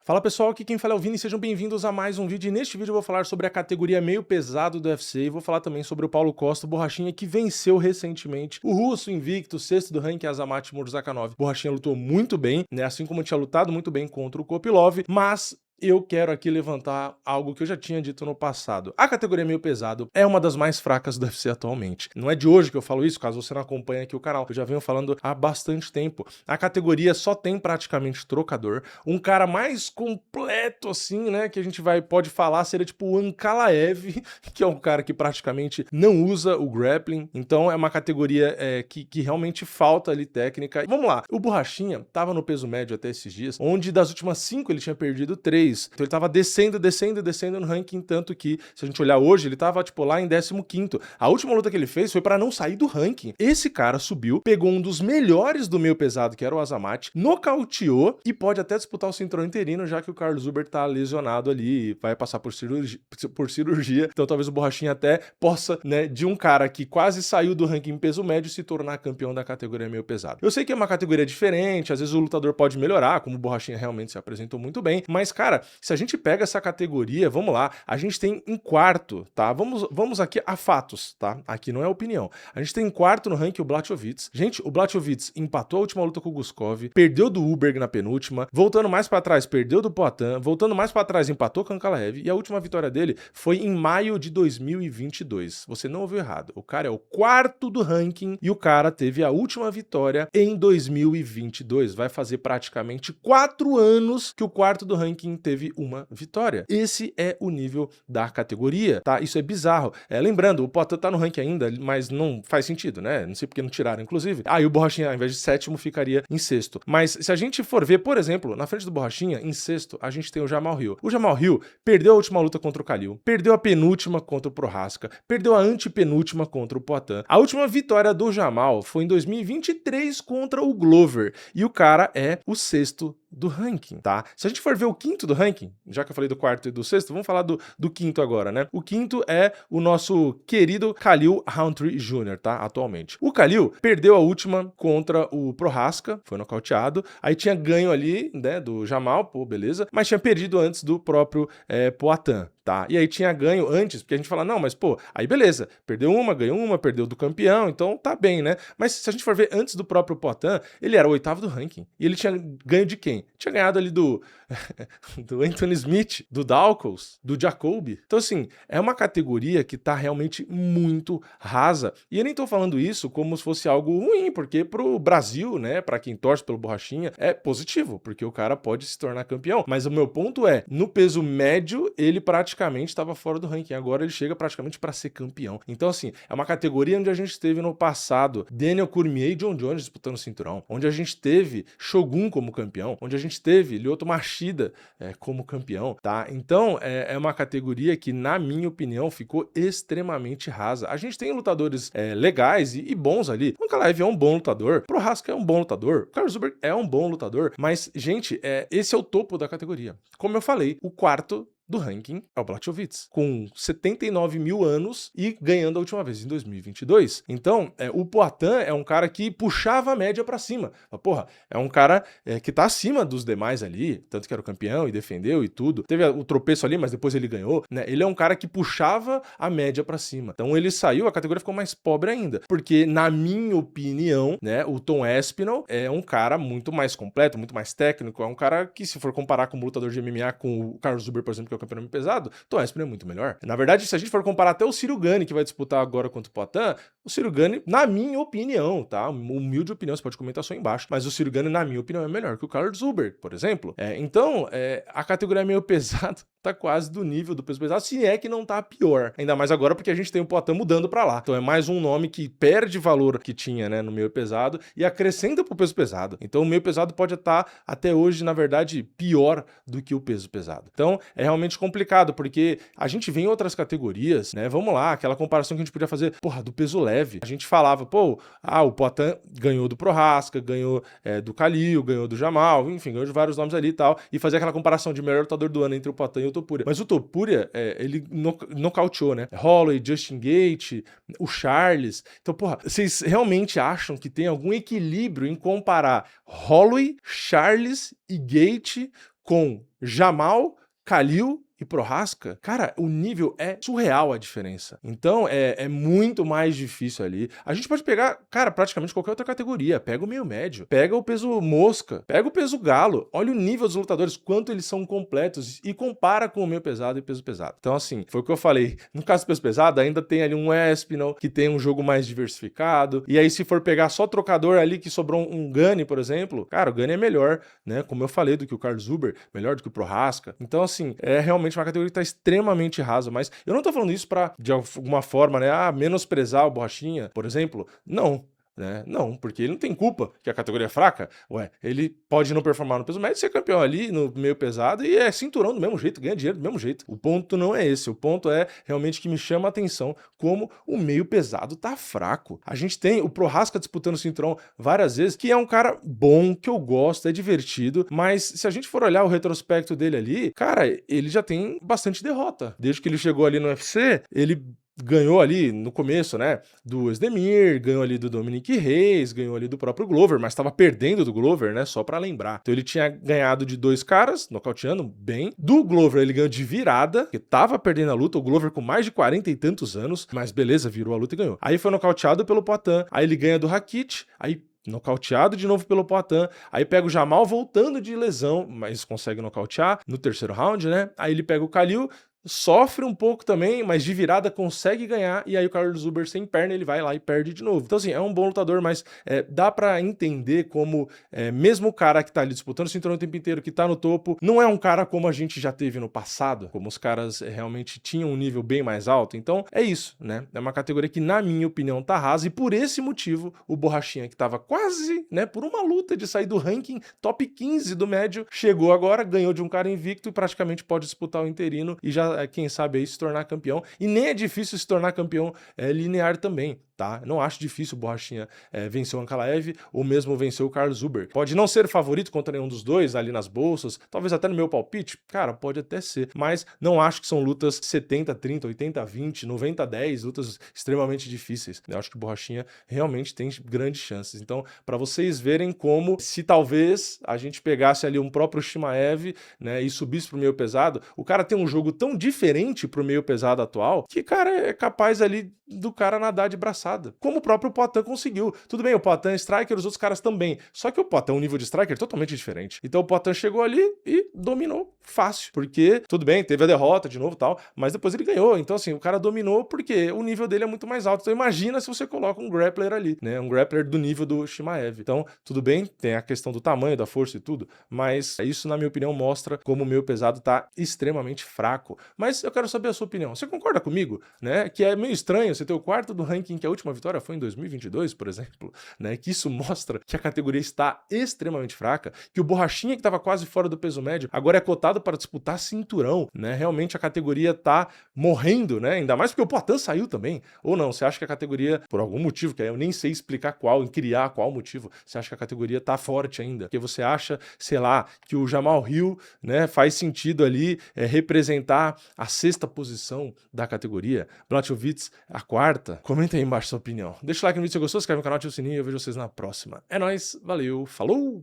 Fala pessoal, aqui quem fala é o Vini, sejam bem-vindos a mais um vídeo e neste vídeo eu vou falar sobre a categoria meio pesado do UFC e vou falar também sobre o Paulo Costa, o Borrachinha, que venceu recentemente o russo invicto, sexto do ranking, Azamat Murzakanov. Borrachinha lutou muito bem, né, assim como tinha lutado muito bem contra o Kopylov, mas eu quero aqui levantar algo que eu já tinha dito no passado. A categoria meio pesado é uma das mais fracas do UFC atualmente. Não é de hoje que eu falo isso, caso você não acompanhe aqui o canal. Eu já venho falando há bastante tempo. A categoria só tem praticamente trocador. Um cara mais completo assim, né, que a gente pode falar seria tipo o Ankalaev, que é um cara que praticamente não usa o grappling. Então é uma categoria que realmente falta ali técnica. Vamos lá, o Borrachinha tava no peso médio até esses dias, onde das últimas 5 ele tinha perdido 3. Então ele tava descendo no ranking, tanto que, se a gente olhar hoje, ele tava, tipo, lá em 15º. A última luta que ele fez foi pra não sair do ranking. Esse cara subiu, pegou um dos melhores do meio pesado, que era o Azamat, nocauteou e pode até disputar o cinturão interino, já que o Carlos Zuber tá lesionado ali e vai passar por cirurgia. Então talvez o Borrachinha até possa, né, de um cara que quase saiu do ranking peso médio, se tornar campeão da categoria meio pesado. Eu sei que é uma categoria diferente, às vezes o lutador pode melhorar, como o Borrachinha realmente se apresentou muito bem, mas, cara, se a gente pega essa categoria, vamos lá, a gente tem em quarto, tá? Vamos aqui a fatos, tá? Aqui não é opinião. A gente tem em quarto no ranking o Blachowicz. Gente, o Blachowicz empatou a última luta com o Guskov, perdeu do Uberg na penúltima, voltando mais pra trás, perdeu do Poatan, voltando mais pra trás, empatou com o Ankalaev, e a última vitória dele foi em maio de 2022. Você não ouviu errado. O cara é o quarto do ranking e o cara teve a última vitória em 2022. Vai fazer praticamente 4 anos que o quarto do ranking teve uma vitória. Esse é o nível da categoria, tá? Isso é bizarro. Lembrando, o Poatan tá no ranking ainda, mas não faz sentido, né? Não sei porque não tiraram, inclusive. E o Borrachinha, ao invés de sétimo, ficaria em sexto. Mas se a gente for ver, por exemplo, na frente do Borrachinha, em sexto, a gente tem o Jamal Hill. O Jamal Hill perdeu a última luta contra o Khalil, perdeu a penúltima contra o Prohaska, perdeu a antepenúltima contra o Poatan. A última vitória do Jamal foi em 2023 contra o Glover. E o cara é o sexto do ranking, tá? Se a gente for ver o quinto do ranking, já que eu falei do quarto e do sexto, vamos falar do quinto agora, né? O quinto é o nosso querido Khalil Rountree Jr., tá? Atualmente. O Khalil perdeu a última contra o Prohaska, foi nocauteado, aí tinha ganho ali, né, do Jamal, pô, beleza, mas tinha perdido antes do próprio Poatan. Tá? E aí tinha ganho antes, porque a gente fala, não, mas pô, aí beleza, perdeu uma, ganhou uma, perdeu do campeão, então tá bem, né? Mas se a gente for ver antes do próprio Poatan, ele era o 8º do ranking. E ele tinha ganho de quem? Tinha ganhado ali do Anthony Smith, do Dawkins, do Jacoby. Então, assim, é uma categoria que tá realmente muito rasa. E eu nem tô falando isso como se fosse algo ruim, porque pro Brasil, né, pra quem torce pelo Borrachinha, é positivo, porque o cara pode se tornar campeão. Mas o meu ponto é, no peso médio, ele praticamente estava fora do ranking. Agora ele chega praticamente para ser campeão. Então, assim, é uma categoria onde a gente teve no passado Daniel Cormier e John Jones disputando o cinturão, onde a gente teve Shogun como campeão, onde a gente teve Lyoto Machida como campeão, tá? Então, é uma categoria que, na minha opinião, ficou extremamente rasa. A gente tem lutadores legais e bons ali. O Ankalaev é um bom lutador, o Prohaska é um bom lutador, o Carlos Zuber é um bom lutador, mas, gente, esse é o topo da categoria. Como eu falei, o quarto do ranking é o Blachowicz, com 79 mil anos e ganhando a última vez em 2022. Então, o Poatan é um cara que puxava a média pra cima. Porra, é um cara que tá acima dos demais ali, tanto que era o campeão e defendeu e tudo. Teve o tropeço ali, mas depois ele ganhou, né? Ele é um cara que puxava a média pra cima. Então ele saiu, a categoria ficou mais pobre ainda, porque na minha opinião, né, o Tom Aspinall é um cara muito mais completo, muito mais técnico, é um cara que, se for comparar como lutador de MMA com o Carlos Zuber, por exemplo, que é o campeão meio pesado, Tom Aspinall é muito melhor. Na verdade, se a gente for comparar até o Ciro Gane, que vai disputar agora contra o Poatan, o Ciro Gane, na minha opinião, tá? Humilde opinião, você pode comentar só embaixo, mas o Ciro Gane, na minha opinião, é melhor que o Carlos Zuber, por exemplo. Então, a categoria meio pesado tá quase do nível do peso pesado, se é que não tá pior. Ainda mais agora porque a gente tem o Poatan mudando pra lá. Então é mais um nome que perde valor que tinha, né, no meio pesado e acrescenta pro peso pesado. Então o meio pesado pode estar até hoje, na verdade, pior do que o peso pesado. Então é realmente complicado, porque a gente vê em outras categorias, né, vamos lá, aquela comparação que a gente podia fazer, porra, do peso leve. A gente falava, pô, o Poatan ganhou do Prohaska, ganhou do Khalil, ganhou do Jamal, enfim, ganhou de vários nomes ali e tal, e fazer aquela comparação de melhor lutador do ano entre o Poatan e o Topuria. Mas o Topuria, ele nocauteou, né? Holloway, Justin Gaethje, o Charles. Então, porra, vocês realmente acham que tem algum equilíbrio em comparar Holloway, Charles e Gaethje com Jamal, Khalil e Prohaska, cara, o nível é surreal a diferença. Então, é muito mais difícil ali. A gente pode pegar, cara, praticamente qualquer outra categoria. Pega o meio médio, pega o peso mosca, pega o peso galo. Olha o nível dos lutadores, quanto eles são completos e compara com o meio pesado e peso pesado. Então, assim, foi o que eu falei. No caso do peso pesado, ainda tem ali um Espinal, que tem um jogo mais diversificado. E aí, se for pegar só trocador ali, que sobrou um Gane, por exemplo, cara, o Gane é melhor, né? Como eu falei, do que o Carlos Huber, melhor do que o Prohaska. Então, assim, é realmente uma categoria que tá extremamente rasa, mas eu não tô falando isso pra, de alguma forma, né, menosprezar o Borrachinha, por exemplo. Não. Né? Não, porque ele não tem culpa que a categoria é fraca. Ué, ele pode não performar no peso médio, ser campeão ali no meio pesado e é cinturão do mesmo jeito, ganha dinheiro do mesmo jeito. O ponto não é esse, o ponto é realmente que me chama a atenção como o meio pesado tá fraco. A gente tem o Prohaska disputando o cinturão várias vezes, que é um cara bom, que eu gosto, é divertido, mas se a gente for olhar o retrospecto dele ali, cara, ele já tem bastante derrota. Desde que ele chegou ali no UFC, ele ganhou ali no começo, né, do Esdemir, ganhou ali do Dominic Reis, ganhou ali do próprio Glover, mas estava perdendo do Glover, né, só pra lembrar. Então ele tinha ganhado de 2 caras, nocauteando bem. Do Glover ele ganhou de virada, que tava perdendo a luta, o Glover com mais de 40 e tantos anos, mas beleza, virou a luta e ganhou. Aí foi nocauteado pelo Poatan, aí ele ganha do Rakit, aí nocauteado de novo pelo Poatan, aí pega o Jamal voltando de lesão, mas consegue nocautear no terceiro round, né, aí ele pega o Khalil, sofre um pouco também, mas de virada consegue ganhar, e aí o Carlos Huber sem perna, ele vai lá e perde de novo. Então assim, é um bom lutador, mas dá pra entender como mesmo o cara que tá ali disputando o cinturão o tempo inteiro, que tá no topo, não é um cara como a gente já teve no passado, como os caras realmente tinham um nível bem mais alto. Então é isso, né? É uma categoria que, na minha opinião, tá rasa, e por esse motivo, o Borrachinha, que tava quase, né, por uma luta de sair do ranking top 15 do médio, chegou agora, ganhou de um cara invicto e praticamente pode disputar o interino e já quem sabe aí se tornar campeão, e nem é difícil se tornar campeão linear também, tá? Não acho difícil o Borrachinha vencer o Ankalaev ou mesmo vencer o Carlos Huber. Pode não ser favorito contra nenhum dos dois ali nas bolsas, talvez até no meu palpite, cara, pode até ser, mas não acho que são lutas 70-30, 80-20, 90-10, lutas extremamente difíceis. Eu acho que o Borrachinha realmente tem grandes chances. Então, para vocês verem como, se talvez a gente pegasse ali um próprio Chimaev, né, e subisse pro meio pesado, o cara tem um jogo tão diferente pro meio pesado atual, que, cara, é capaz ali do cara nadar de braçada, como o próprio Poatan conseguiu. Tudo bem, o Poatan é striker, os outros caras também, só que o Poatan é um nível de striker totalmente diferente. Então o Poatan chegou ali e dominou fácil, porque, tudo bem, teve a derrota de novo e tal, mas depois ele ganhou. Então assim, o cara dominou porque o nível dele é muito mais alto. Então imagina se você coloca um grappler ali, né, um grappler do nível do Chimaev. Então, tudo bem, tem a questão do tamanho, da força e tudo, mas isso, na minha opinião, mostra como o meio pesado tá extremamente fraco. Mas eu quero saber a sua opinião. Você concorda comigo, né, que é meio estranho você ter o quarto do ranking, que a última vitória foi em 2022, por exemplo, né, que isso mostra que a categoria está extremamente fraca, que o Borrachinha, que estava quase fora do peso médio, agora é cotado para disputar cinturão, né, realmente a categoria tá morrendo, né, ainda mais porque o Poatan saiu também, ou não, você acha que a categoria, por algum motivo, que eu nem sei explicar qual, criar qual motivo, você acha que a categoria tá forte ainda, porque você acha, sei lá, que o Jamal Hill, né, faz sentido ali representar a 6ª posição da categoria, Blachowicz a 4ª? Comenta aí embaixo sua opinião. Deixa o like no vídeo se você gostou, se inscreve no canal, ativa o sininho e eu vejo vocês na próxima. É nóis, valeu, falou!